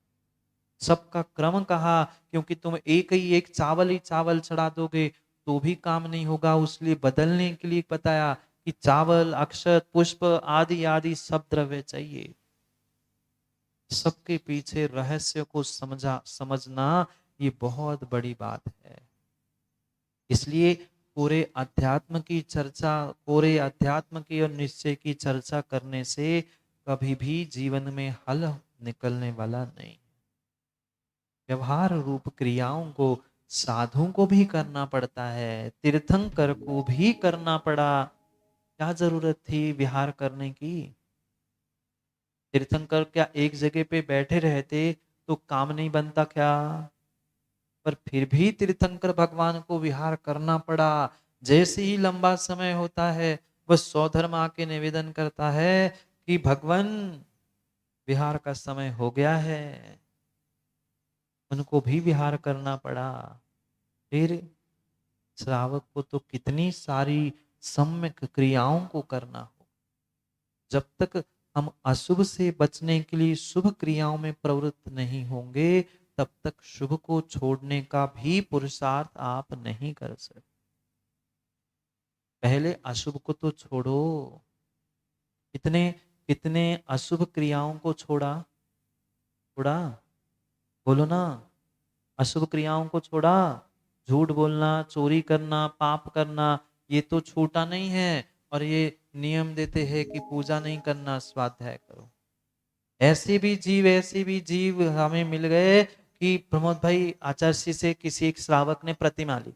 सबका क्रम कहा, क्योंकि तुम एक ही एक चावल ही चावल चढ़ा दोगे तो भी काम नहीं होगा। उसलिए बदलने के लिए बताया कि चावल, अक्षत, पुष्प आदि आदि सब द्रव्य चाहिए। सबके पीछे रहस्य को समझना ये बहुत बड़ी बात है। इसलिए पूरे अध्यात्म की और निश्चय की चर्चा करने से कभी भी जीवन में हल निकलने वाला नहीं। व्यवहार रूप क्रियाओं को साधु को भी करना पड़ता है, तीर्थंकर को भी करना पड़ा। क्या जरूरत थी विहार करने की? तीर्थंकर क्या एक जगह पे बैठे रहते तो काम नहीं बनता क्या? पर फिर भी तीर्थंकर भगवान को विहार करना पड़ा। जैसे ही लंबा समय होता है वह सौधर्म आके निवेदन करता है कि भगवान विहार का समय हो गया है। उनको भी विहार करना पड़ा। फिर श्रावक को तो कितनी सारी सम्यक क्रियाओं को करना हो। जब तक हम अशुभ से बचने के लिए शुभ क्रियाओं में प्रवृत्त नहीं होंगे तब तक शुभ को छोड़ने का भी पुरुषार्थ आप नहीं कर सकते। पहले अशुभ को तो छोड़ो। कितने कितने अशुभ क्रियाओं को छोड़ा? छोड़ा? बोलो ना। अशुभ क्रियाओं को छोड़ा। झूठ बोलना, चोरी करना, पाप करना, ये तो छूटा नहीं है। और ये नियम देते हैं कि पूजा नहीं करना, स्वाध्याय करो। ऐसे भी जीव हमें मिल गए कि प्रमोद भाई आचार्य से किसी एक श्रावक ने प्रतिमा ली।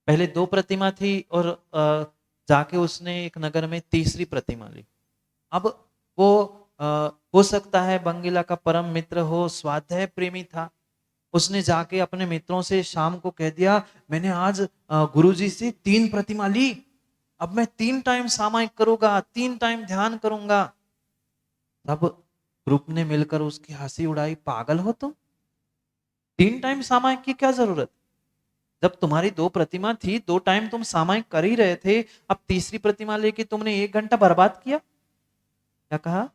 पहले 2 प्रतिमा थी और जाके उसने एक नगर में तीसरी प्रतिमा ली। अब वो अ, हो सकता है बंगीला का परम मित्र हो, स्वाध्याय प्रेमी था। उसने जाके अपने मित्रों से शाम को कह दिया, मैंने आज गुरुजी से 3 प्रतिमा ली। अब मैं 3 टाइम सामायिक करूंगा, 3 टाइम ध्यान करूंगा। तब ग्रुप ने मिलकर उसकी हंसी उड़ाई, पागल हो तुम? 3 टाइम सामायिक की क्या जरूरत? जब तुम्हारी 2 प्रतिमा थी, 2 टाइम तुम सामायिक कर ही रहे थे, अब तीसरी प्रतिमा लेके तुमने 1 घंटा बर्बाद किया। क्या कहा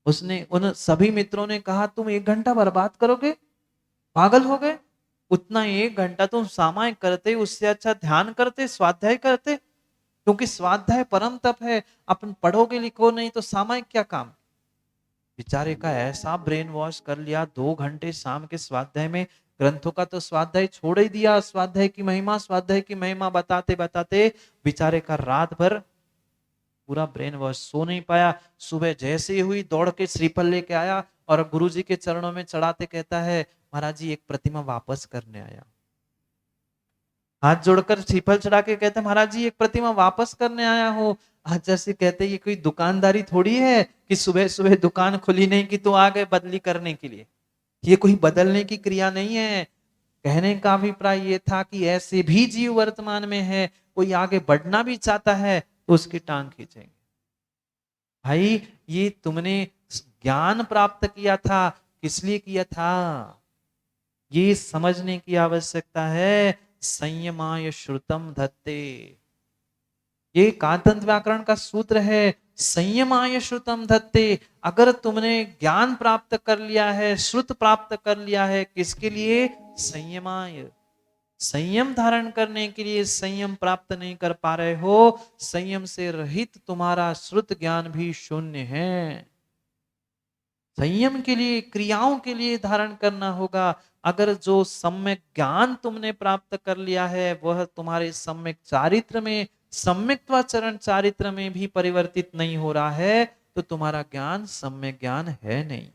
उसने? उन सभी मित्रों ने कहा तुम 1 घंटा बर्बाद करोगे? पागल हो गए? उतना 1 घंटा तुम सामायिक करते, उससे अच्छा ध्यान करते, स्वाध्याय करते। क्योंकि स्वाध्याय परम तप है। अपन पढ़ोगे लिखो नहीं तो सामायिक क्या काम? बेचारे का ऐसा ब्रेन वॉश कर लिया, 2 घंटे शाम के स्वाध्याय में। ग्रंथों का तो स्वाध्याय छोड़ ही दिया, स्वाध्याय की महिमा बताते बताते बेचारे का रात भर पूरा ब्रेन वॉश, सो नहीं पाया। सुबह जैसे ही हुई दौड़ के श्रीफल लेके आया और गुरुजी के चरणों में चढ़ाते कहता है, महाराज जी एक प्रतिमा वापस करने आया। हाथ जोड़कर श्रीफल चढ़ा के कहते, महाराज जी एक प्रतिमा वापस करने आया हो। आज जैसे कहते ये कोई दुकानदारी थोड़ी है कि सुबह सुबह दुकान खुली नहीं कि तो आ गए बदली करने के लिए। ये कोई बदलने की क्रिया नहीं है। कहने का अभिप्राय ये था कि ऐसे भी जीव वर्तमान में है, कोई आगे बढ़ना भी चाहता है तो उसकी टांग खींचेंगे। भाई ये तुमने ज्ञान प्राप्त किया था, किस लिए किया था? ये समझने की आवश्यकता है। संयमाय श्रुतम धत्ते, ये कांतंत्र व्याकरण का सूत्र है। संयमाय श्रुतम धत्ते। अगर तुमने ज्ञान प्राप्त कर लिया है, श्रुत प्राप्त कर लिया है, किसके लिए? संयमाय, संयम धारण करने के लिए। संयम प्राप्त नहीं कर पा रहे हो, संयम से रहित तुम्हारा श्रुत ज्ञान भी शून्य है। संयम के लिए, क्रियाओं के लिए धारण करना होगा। अगर जो सम्यक ज्ञान तुमने प्राप्त कर लिया है वह तुम्हारे सम्यक चारित्र में, सम्यक्त्वाचरण चारित्र में भी परिवर्तित नहीं हो रहा है तो तुम्हारा ज्ञान सम्यक ज्ञान है नहीं।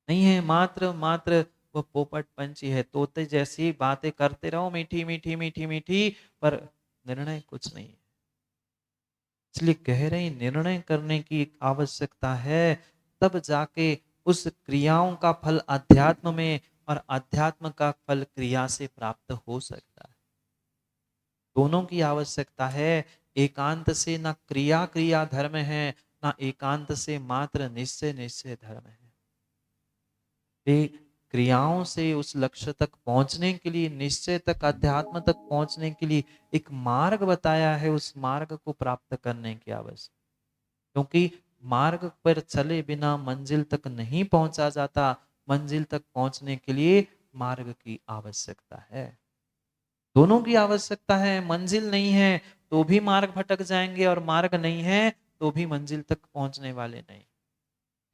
नहीं है, मात्र मात्र वो पोपट पंछी है, तोते जैसी बातें करते रहो, मीठी मीठी मीठी मीठी, पर निर्णय कुछ नहीं। इसलिए कह रहे हैं निर्णय करने की आवश्यकता है, तब जाके उस क्रियाओं का फल अध्यात्म में और अध्यात्म का फल क्रिया से प्राप्त हो सकता है। दोनों की आवश्यकता है। एकांत से ना क्रिया क्रिया धर्म है, ना एकांत से मात्र निश्चय निश्चय धर्म है। ये क्रियाओं से उस लक्ष्य तक पहुंचने के लिए, निश्चय तक, अध्यात्म तक पहुंचने के लिए एक मार्ग बताया है। उस मार्ग को प्राप्त करने की आवश्यकता, क्योंकि मार्ग पर चले बिना मंजिल तक नहीं पहुंचा जाता। मंजिल तक पहुंचने के लिए मार्ग की आवश्यकता है। दोनों की आवश्यकता है। मंजिल नहीं है तो भी मार्ग भटक जाएंगे और मार्ग नहीं है तो भी मंजिल तक पहुंचने वाले नहीं।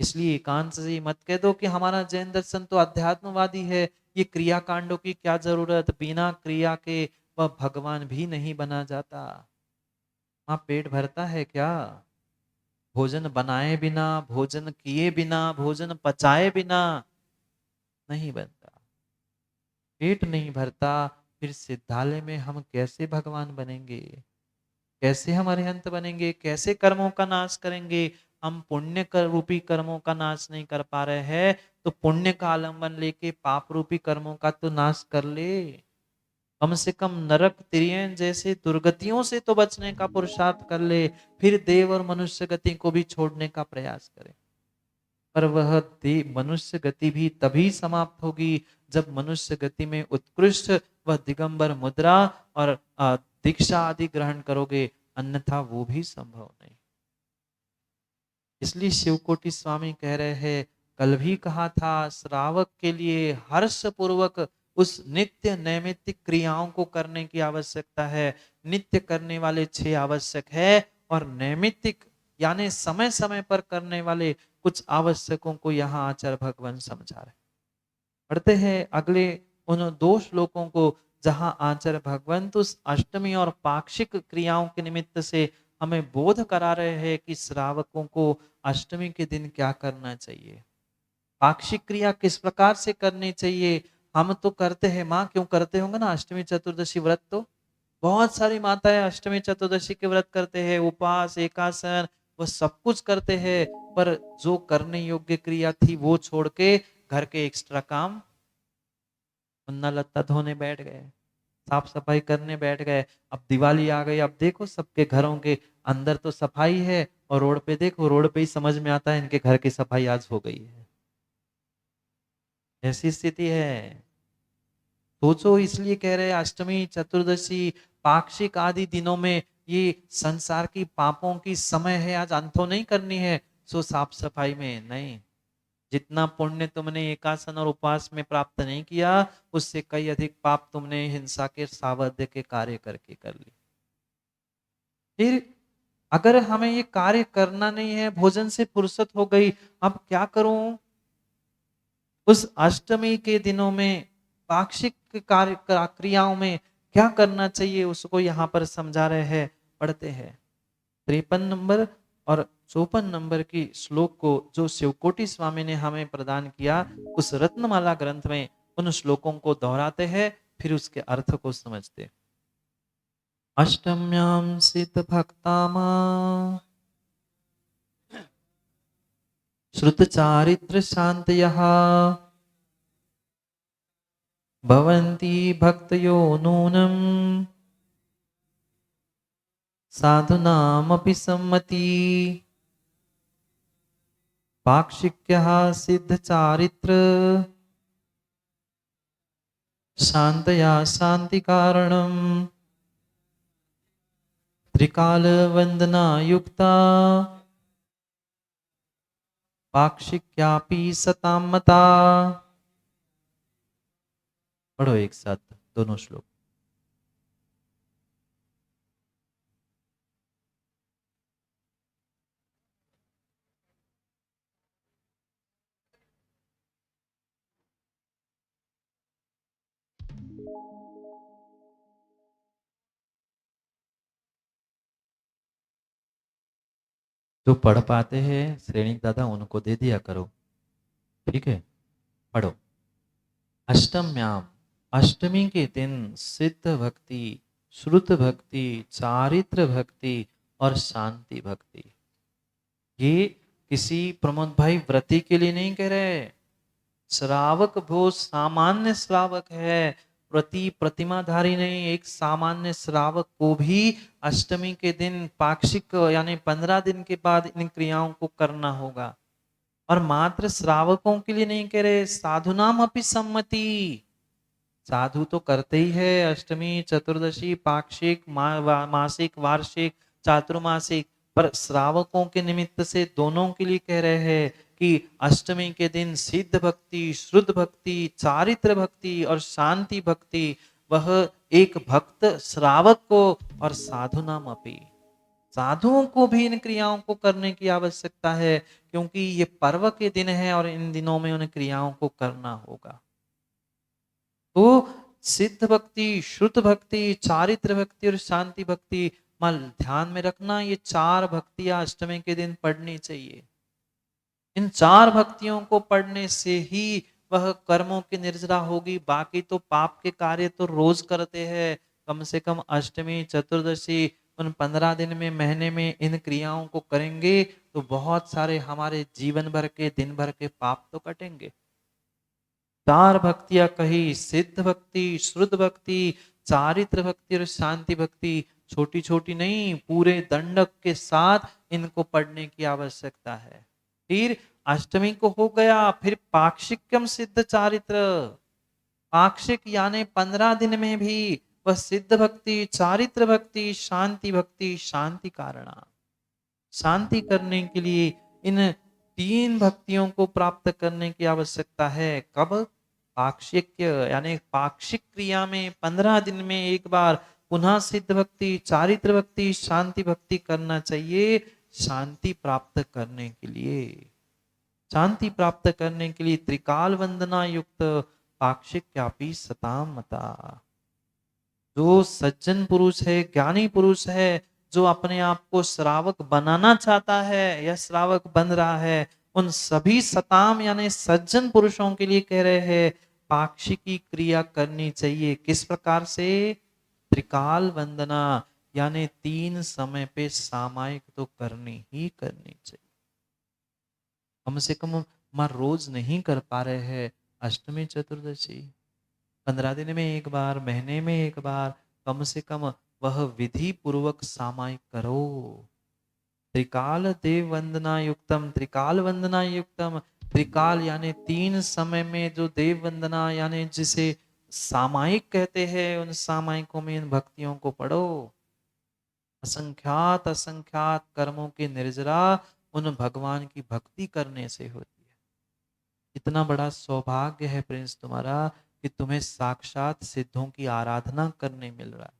इसलिए एकांत से मत कह दो कि हमारा जैन दर्शन तो अध्यात्मवादी है, ये क्रिया कांडों की क्या जरूरत, बिना क्रिया के वह भगवान भी नहीं बना जाता। वहां पेट भरता है क्या? भोजन बनाए बिना, भोजन किए बिना, भोजन पचाए बिना नहीं बनता। पेट नहीं भरता, फिर सिद्धालय में हम कैसे भगवान बनेंगे? कैसे हम अरिहंत बनेंगे? कैसे कर्मों का नाश करेंगे? हम पुण्य कर रूपी कर्मों का नाश नहीं कर पा रहे हैं, तो पुण्य का आलंबन लेके पाप रूपी कर्मों का तो नाश कर ले। कम से कम नरक तिर्यन जैसे दुर्गतियों से तो बचने का पुरुषार्थ कर ले, फिर देव और मनुष्य गति को भी छोड़ने का प्रयास करे। पर वह देव मनुष्य गति भी तभी समाप्त होगी जब मनुष्य गति में उत्कृष्ट वह दिगंबर मुद्रा और दीक्षा आदि ग्रहण करोगे, अन्यथा वो भी संभव नहीं। इसलिए शिवकोटि स्वामी कह रहे हैं, कल भी कहा था, श्रावक के लिए हर्ष पूर्वक उस नित्य नैमित्तिक क्रियाओं को करने की आवश्यकता है। नित्य करने वाले 6 आवश्यक है, और नैमित्तिक यानी समय समय पर करने वाले कुछ आवश्यकों को यहाँ आचार्य भगवान समझा रहे। पढ़ते हैं अगले उन 2 श्लोकों को, जहां आचार्य भगवंत उस अष्टमी और पाक्षिक क्रियाओं के निमित्त से हमें बोध करा रहे हैं कि श्रावकों को अष्टमी के दिन क्या करना चाहिए, पाक्षिक क्रिया किस प्रकार से करनी चाहिए। हम तो करते हैं, माँ क्यों करते होंगे ना अष्टमी चतुर्दशी व्रत, तो बहुत सारी माताएं अष्टमी चतुर्दशी के व्रत करते हैं, उपवास एकासन वो सब कुछ करते हैं, पर जो करने योग्य क्रिया थी वो छोड़ के घर के एक्स्ट्रा काम, मुन्ना लत्ता धोने बैठ गए, साफ सफाई करने बैठ गए। अब दिवाली आ गई, अब देखो सबके घरों के अंदर तो सफाई है, और रोड पे देखो, रोड पे ही समझ में आता है इनके घर की सफाई आज हो गई है। ऐसी स्थिति है। सोचो, इसलिए कह रहे हैं अष्टमी चतुर्दशी पाक्षिक आदि दिनों में ये संसार की पापों की समय है, आज अंतो नहीं करनी है सो साफ सफाई में नहीं। जितना पुण्य तुमने एकासन और उपवास में प्राप्त नहीं किया, उससे कई अधिक पाप तुमने हिंसा के सावध्य के कार्य करके कर ली। फिर अगर हमें ये कार्य करना नहीं है, भोजन से फुर्सत हो गई, अब क्या करूं? उस अष्टमी के दिनों में पाक्षिक कार्य क्रियाओं में क्या करना चाहिए, उसको यहाँ पर समझा रहे हैं। पढ़ते हैं 53 नंबर और 54 नंबर की श्लोक को, जो शिवकोटि स्वामी ने हमें प्रदान किया, उस रत्नमाला ग्रंथ में उन श्लोकों को दोहराते हैं, फिर उसके अर्थ को समझते। अष्टम्याम सिद्ध भक्तामा श्रुत चारित्र शांतयः भवन्ति भक्तयो नूनम् साधुनामपि सम्मति पाक्षिक्यः सिद्ध चारित्र शांतया शांति कारणम् त्रिकाल वंदना युक्ता पाक्षिक्यापि सतां मता। पढ़ो एक साथ दोनों श्लोक। जो पढ़ पाते हैं श्रेणी दादा उनको दे दिया करो, ठीक है? पढ़ो। अष्टम्याम, अष्टमी के दिन सिद्ध भक्ति, श्रुत भक्ति, चारित्र भक्ति और शांति भक्ति। ये किसी प्रमोद भाई व्रती के लिए नहीं कह रहे। श्रावक वो सामान्य श्रावक है, प्रति प्रतिमाधारी नहीं, एक सामान्य श्रावक को भी अष्टमी के दिन पाक्षिक यानी 15 दिन के बाद इन क्रियाओं को करना होगा। और मात्र श्रावकों के लिए नहीं कह रहे, साधुनाम अपि सम्मति। साधु तो करते ही है अष्टमी चतुर्दशी पाक्षिक मासिक वार्षिक चातुर्मासिक, पर श्रावकों के निमित्त से दोनों के लिए कह रहे हैं कि अष्टमी के दिन सिद्ध भक्ति, शुद्ध भक्ति, चारित्र भक्ति और शांति भक्ति, वह एक भक्त श्रावक को और साधु नाम अपी, साधुओं को भी इन क्रियाओं को करने की आवश्यकता है, क्योंकि ये पर्व के दिन है और इन दिनों में उन क्रियाओं को करना होगा। तो सिद्ध भक्ति, शुद्ध भक्ति, चारित्र भक्ति और शांति भक्ति, मां ध्यान में रखना, ये 4 भक्तियां अष्टमी के दिन पढ़नी चाहिए। इन 4 भक्तियों को पढ़ने से ही वह कर्मों की निर्जरा होगी। बाकी तो पाप के कार्य तो रोज करते हैं, कम से कम अष्टमी, चतुर्दशी, उन 15 दिन में, महीने में इन क्रियाओं को करेंगे तो बहुत सारे हमारे जीवन भर के, दिन भर के पाप तो कटेंगे। 4 भक्तियां कही, सिद्ध भक्ति, श्रुत भक्ति, चारित्र भक्ति और शांति भक्ति। छोटी छोटी नहीं, पूरे दंडक के साथ इनको पढ़ने की आवश्यकता है। फिर अष्टमी को हो गया, फिर पाक्षिकम सिद्ध चारित्र। पाक्षिक यानी 15 दिन में भी वह सिद्ध भक्ति, चारित्र भक्ति, शांति भक्ति, शांति कारणा, शांति करने के लिए इन 3 भक्तियों को प्राप्त करने की आवश्यकता है। कब? पाक्षिक यानी पाक्षिक क्रिया में 15 दिन में एक बार पुनः सिद्ध भक्ति, चारित्र भक्ति, शांति भक्ति करना चाहिए, शांति प्राप्त करने के लिए। शांति प्राप्त करने के लिए त्रिकाल वंदना युक्त पाक्षिक्यापि सताम मता। जो सज्जन पुरुष है, ज्ञानी पुरुष है, जो अपने आप को श्रावक बनाना चाहता है या श्रावक बन रहा है, उन सभी सताम यानी सज्जन पुरुषों के लिए कह रहे हैं पाक्षिकी क्रिया करनी चाहिए। किस प्रकार से? त्रिकाल वंदना यानी 3 समय पे सामायिक तो करनी ही करनी चाहिए। कम से कम मां रोज नहीं कर पा रहे हैं, अष्टमी चतुर्दशी 15 दिन में एक बार, महीने में एक बार, कम से कम वह विधि पूर्वक सामायिक करो। त्रिकाल देव वंदना युक्तम, त्रिकाल वंदना युक्तम। त्रिकाल यानी 3 समय में जो देव वंदना यानी जिसे सामायिक कहते हैं, उन सामायिकों में इन भक्तियों को पढ़ो। असंख्यात असंख्यात कर्मों की निर्जरा उन भगवान की भक्ति करने से होती है। इतना बड़ा सौभाग्य है प्रिंस तुम्हारा कि तुम्हें साक्षात सिद्धों की आराधना करने मिल रहा है।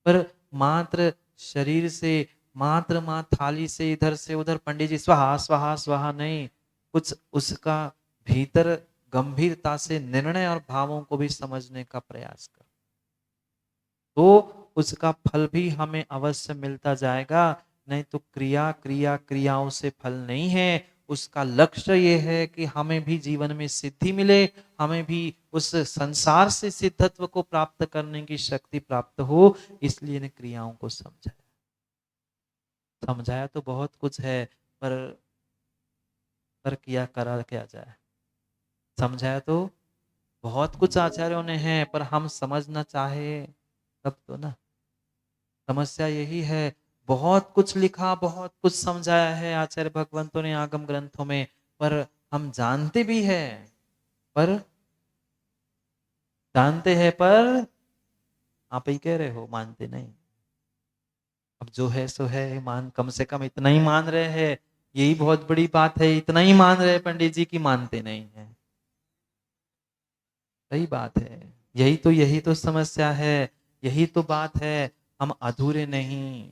पर मात्र शरीर से, मात्र मां थाली से इधर से उधर पंडित जी स्वाहा स्वाहा स्वाहा नहीं, कुछ उसका भीतर गंभीरता से निर्णय और भावों को भी समझने का प्रयास कर, तो उसका फल भी हमें अवश्य मिलता जाएगा। नहीं तो क्रिया क्रिया क्रियाओं से फल नहीं है। उसका लक्ष्य ये है कि हमें भी जीवन में सिद्धि मिले, हमें भी उस संसार से सिद्धत्व को प्राप्त करने की शक्ति प्राप्त हो। इसलिए इन क्रियाओं को समझाया। समझाया तो बहुत कुछ है, पर किया करा क्या जाए। समझाया तो बहुत कुछ आचार्यों ने है, पर हम समझना चाहे तब तो ना। समस्या यही है, बहुत कुछ लिखा, बहुत कुछ समझाया है आचार्य भगवंतों ने आगम ग्रंथों में, पर हम जानते भी हैं, पर जानते हैं पर आप ही कह रहे हो मानते नहीं। अब जो है सो है, मान, कम से कम इतना ही मान रहे हैं, यही बहुत बड़ी बात है। इतना ही मान रहे पंडित जी की मानते नहीं है। सही बात है। यही तो समस्या है, यही तो बात है। हम अधूरे नहीं,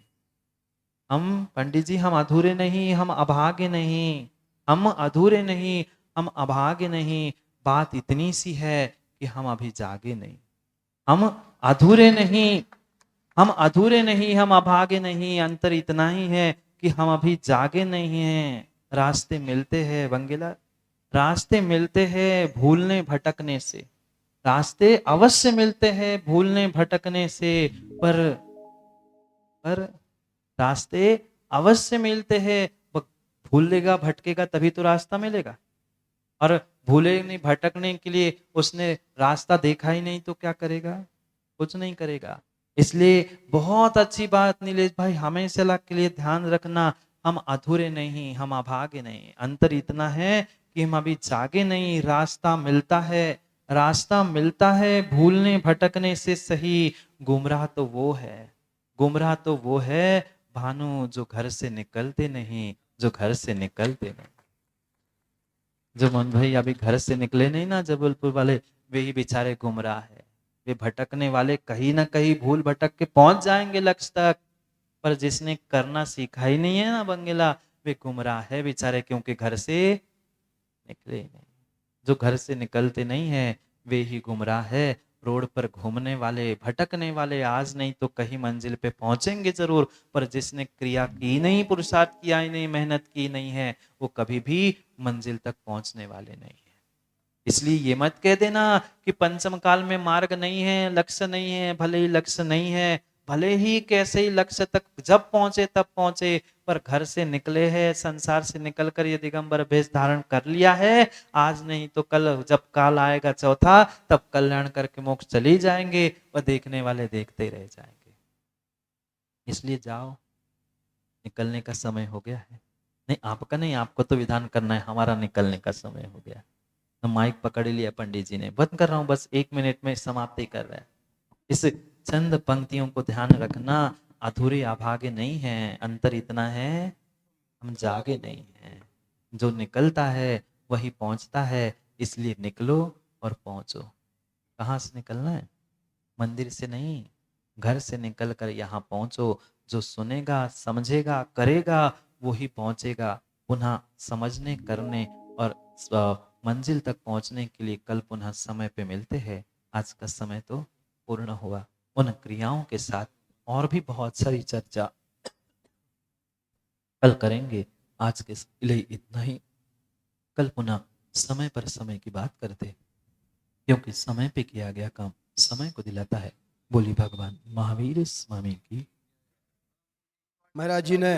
हम पंडित जी हम अधूरे नहीं, हम अभागे नहीं, हम अधूरे नहीं, हम अभागे नहीं। बात इतनी सी है कि हम अभी जागे नहीं। हम अधूरे नहीं, हम अधूरे नहीं, हम अभागे नहीं। अंतर इतना ही है कि हम अभी जागे नहीं हैं। रास्ते मिलते हैं वंगेला, रास्ते मिलते हैं भूलने भटकने से। रास्ते अवश्य मिलते हैं भूलने भटकने से, पर पर रास्ते अवश्य मिलते हैं। भूलेगा भटकेगा तभी तो रास्ता मिलेगा। और भूले नहीं, भटकने के लिए उसने रास्ता देखा ही नहीं तो क्या करेगा? कुछ नहीं करेगा। इसलिए बहुत अच्छी बात नीलेश भाई, हमें सलाह के लिए ध्यान रखना, हम अधूरे नहीं, हम अभागे नहीं। अंतर इतना है कि हम अभी जागे नहीं। रास्ता मिलता है, रास्ता मिलता है भूलने भटकने से सही। गुमराह तो वो है, गुमराह तो वो है भानु जो घर से निकलते नहीं, जो घर से निकलते नहीं। जो मोहन भाई अभी घर से निकले नहीं ना जबलपुर वाले, वे ही बेचारे गुमराह है। वे भटकने वाले कहीं ना कहीं भूल भटक के पहुंच जाएंगे लक्ष्य तक, पर जिसने करना सीखा ही नहीं है ना बंगेला, वे गुमराह है बेचारे, क्योंकि घर से निकले ही नहीं। जो घर से निकलते नहीं है वे ही गुमराह है। रोड पर घूमने वाले, भटकने वाले आज नहीं तो कहीं मंजिल पे पहुंचेंगे जरूर, पर जिसने क्रिया की नहीं, पुरुषार्थ किया ही नहीं, मेहनत की नहीं है, वो कभी भी मंजिल तक पहुंचने वाले नहीं है। इसलिए ये मत कह देना कि पंचम काल में मार्ग नहीं है, लक्ष्य नहीं है। भले ही लक्ष्य नहीं है, भले ही कैसे ही लक्ष्य तक जब पहुंचे तब पहुंचे, पर घर से निकले हैं, संसार से निकलकर ये दिगंबर वेश धारण कर लिया है, आज नहीं तो कल जब काल आएगा चौथा, तब कल्याण करके मोक्ष चले जाएंगे और देखने वाले देखते ही रह जाएंगे। इसलिए जाओ, निकलने का समय हो गया है। नहीं आपका नहीं, आपको तो विधान करना है, हमारा निकलने का समय हो गया। तो माइक पकड़ लिया पंडित जी ने, बंद कर रहा हूं, बस 1 मिनट में समाप्ति कर रहे हैं। इस चंद पंक्तियों को ध्यान रखना, अधूरे अभागे नहीं है, अंतर इतना है हम जागे नहीं हैं। जो निकलता है वही पहुंचता है, इसलिए निकलो और पहुंचो। कहाँ से निकलना है? मंदिर से नहीं, घर से निकल कर यहाँ पहुंचो। जो सुनेगा, समझेगा, करेगा, वही पहुंचेगा। पुनः समझने, करने और मंजिल तक पहुंचने के लिए कल पुनः समय पे मिलते हैं। आज का समय तो पूर्ण हुआ। उन क्रियाओं के साथ और भी बहुत सारी चर्चा कल करेंगे। आज के लिए इतना ही। कल पुनः समय पर समय की बात करते, क्योंकि समय पे किया गया काम समय को दिलाता है। बोली भगवान महावीर स्वामी की। महाराज जी ने